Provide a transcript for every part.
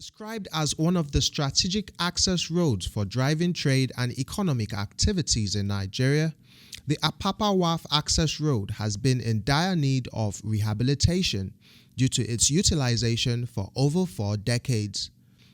Described as one of the strategic access roads for driving trade and economic activities in Nigeria, the Apapa Wharf Access Road has been in dire need of rehabilitation due to its utilization for over 4 decades.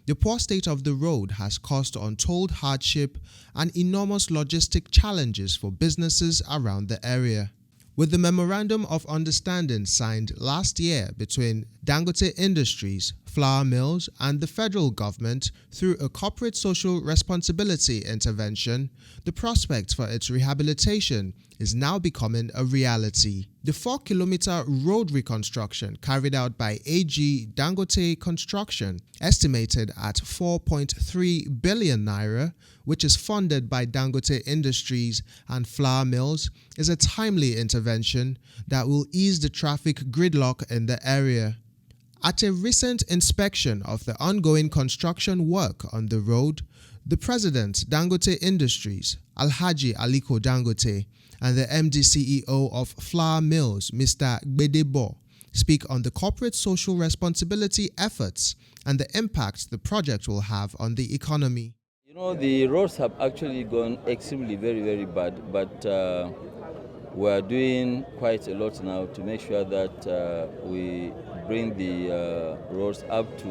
The poor state of the road has caused untold hardship and enormous logistic challenges for businesses around the area. With the Memorandum of Understanding signed last year between Dangote Industries, flour mills, and the federal government through a corporate social responsibility intervention, the prospect for its rehabilitation is now becoming a reality. The 4-kilometer road reconstruction carried out by AG Dangote Construction, estimated at 4.3 billion naira, which is funded by Dangote Industries and flour mills, is a timely intervention that will ease the traffic gridlock in the area. At a recent inspection of the ongoing construction work on the road, the President, Dangote Industries, Alhaji Aliko Dangote, and the MD/CEO of Flour Mills, Mr. Gbededo, speak on the corporate social responsibility efforts and the impact the project will have on the economy. You know, the roads have actually gone extremely very bad, but we are doing quite a lot now to make sure that we bring the roads up to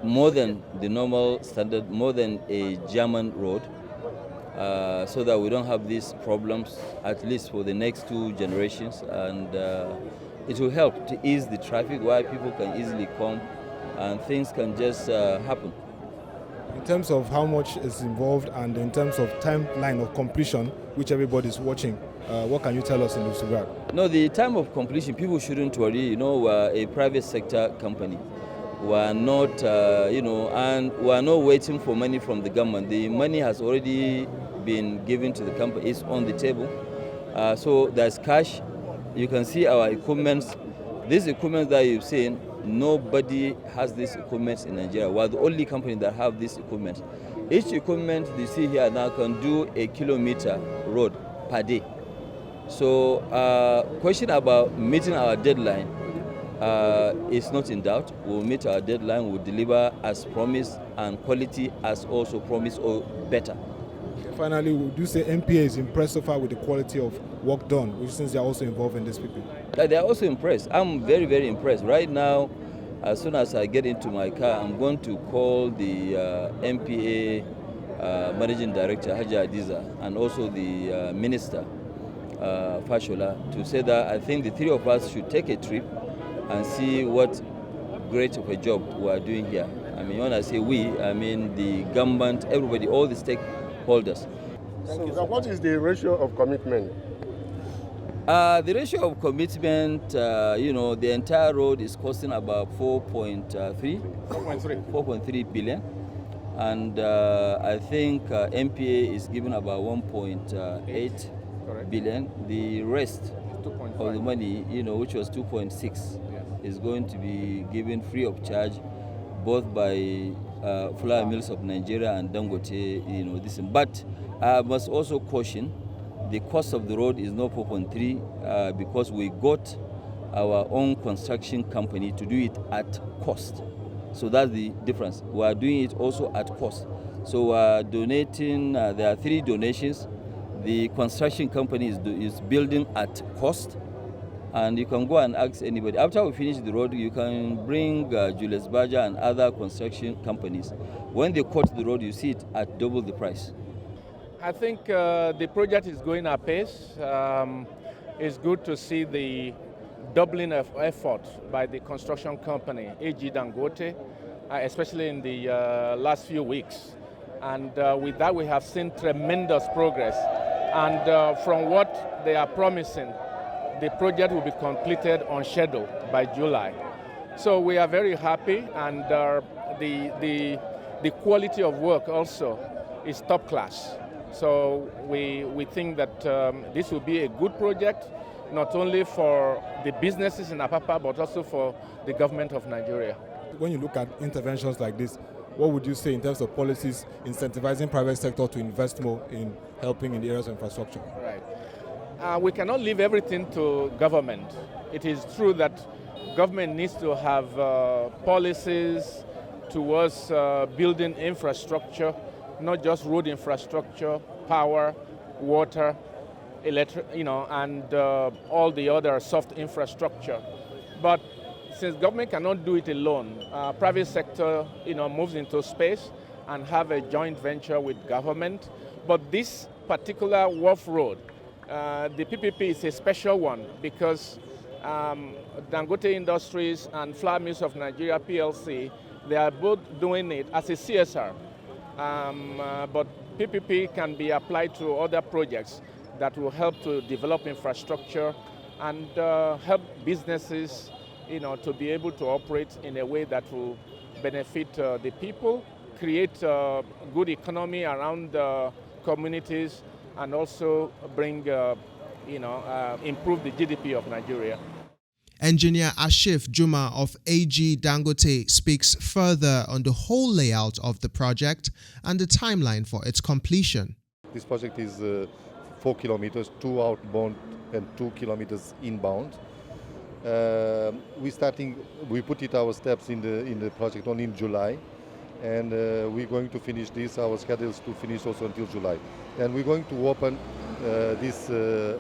more than the normal standard, more than a German road, so that we don't have these problems, at least for the next 2 generations. And it will help to ease the traffic where people can easily come and things can just happen. In terms of how much is involved and in terms of timeline of completion, which everybody is watching, what can you tell us in this regard? No, the time of completion, people shouldn't worry. You know, we're a private sector company. We're not, and we're not waiting for money from the government. The money has already been given to the company. It's on the table. So there's cash. You can see our equipment. This equipment that you've seen, nobody has this equipment in Nigeria. We're the only company that have this equipment. Each equipment you see here now can do a kilometer road per day. So question about meeting our deadline is not in doubt. We'll meet our deadline, we'll deliver as promised and quality as also promised or better. Finally, would you say MPA is impressed so far with the quality of work done, which since they are also involved in this people? They are also impressed. I'm very impressed. Right now, as soon as I get into my car, I'm going to call the MPA Managing Director, Alhaji, and also the Minister, Fashola, to say that I think the 3 of us should take a trip and see what great of a job we are doing here. I mean, when I say we, I mean the government, everybody, all the stakeholders. So what is the ratio of commitment? The ratio of commitment, the entire road is costing about 4.3 billion. And I think MPA is giving about 1.8 billion. The rest of the money, which was 2.6, is going to be given free of charge, both by flour mills of Nigeria and Dangote, this. But I must also caution, the cost of the road is not 4.3 because we got our own construction company to do it at cost. So that's the difference. We are doing it also at cost. So we are donating, there are 3 donations. The construction company is building at cost. And you can go and ask anybody. After we finish the road, you can bring Julius Berger and other construction companies. When they cut the road, you see it at double the price. I think the project is going apace. It's good to see the doubling of effort by the construction company, AG Dangote, especially in the last few weeks. And with that, we have seen tremendous progress. And from what they are promising, the project will be completed on schedule by July. So we are very happy, and the quality of work also is top class. So we think that this will be a good project, not only for the businesses in Apapa, but also for the government of Nigeria. When you look at interventions like this, what would you say in terms of policies incentivizing private sector to invest more in helping in the areas of infrastructure? Right. We cannot leave everything to government. It is true that government needs to have policies towards building infrastructure, not just road infrastructure, power, water, electric, and all the other soft infrastructure. But since government cannot do it alone, private sector, moves into space and have a joint venture with government. But this particular wharf road, the PPP is a special one because Dangote Industries and Flour Mills of Nigeria PLC, they are both doing it as a CSR. But PPP can be applied to other projects that will help to develop infrastructure and help businesses, to be able to operate in a way that will benefit the people, create a good economy around the communities, and also bring, improve the GDP of Nigeria. Engineer Ashif Juma of AG Dangote speaks further on the whole layout of the project and the timeline for its completion. This project is 4 kilometers, 2 outbound and 2 kilometers inbound. We put it our steps in the project only in July, and we're going to finish this. Our schedule is to finish also until July, and we're going to open this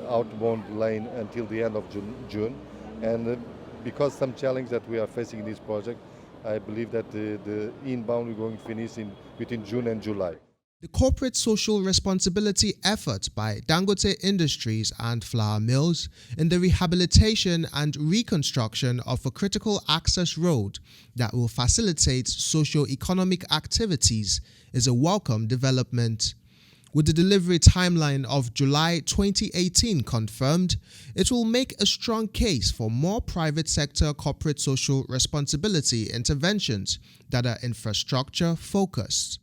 outbound lane until the end of June. And because some challenge that we are facing in this project, I believe that the inbound we're going to finish between June and July. The corporate social responsibility effort by Dangote Industries and Flour Mills in the rehabilitation and reconstruction of a critical access road that will facilitate socio-economic activities is a welcome development. With the delivery timeline of July 2018 confirmed, it will make a strong case for more private sector corporate social responsibility interventions that are infrastructure focused.